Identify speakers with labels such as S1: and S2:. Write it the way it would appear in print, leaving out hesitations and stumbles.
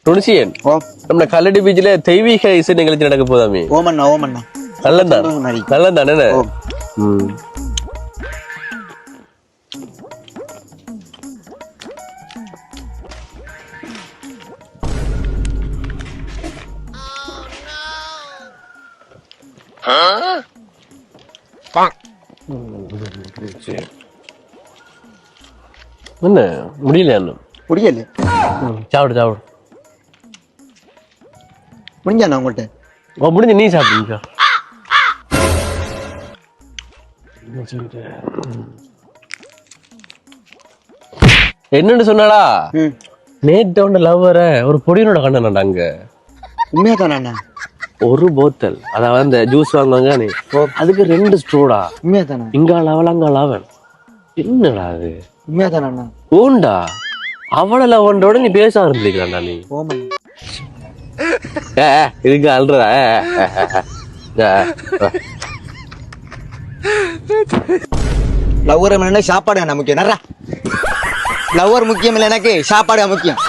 S1: ருணிசியன் நம்ம கல்லடி பீச்சில தெய்வீக இசை நிகழ்ச்சி நடக்க போதாமே.
S2: ஓமண்ணா
S1: நல்லதான் நல்லதானே. என்ன முடியல
S2: முடியல
S1: சாப்பிடு சாப்பிடு
S2: முடிஞ்சா உங்கள்கிட்ட
S1: முடிஞ்ச நீ சாப்பிடுங்க. என்னன்னு சொன்னாடா நேத்தோட லவ்வர ஒரு பொடியனோட கண்ணன் அங்க.
S2: உண்மையா தானே?
S1: ஒரு போத்தல் அதாவது அந்த ஜூஸ் வாங்குவாங்க அதுக்கு 2 ஸ்ட்ரோடா.
S2: உண்மையா தானே?
S1: இங்க லவல் அங்க லவன். என்னடா அது?
S2: உண்மையா தானே?
S1: ஓண்டா அவள லவனோட நீ பேச ஆரம்பிக்கலாம்டா நீ. இதுக்கு அல்றா
S2: லவ்வர் சாப்பாடு முக்கியம். லவ்வர் முக்கியம் இல்லை, எனக்கு சாப்பாடு முக்கியம்.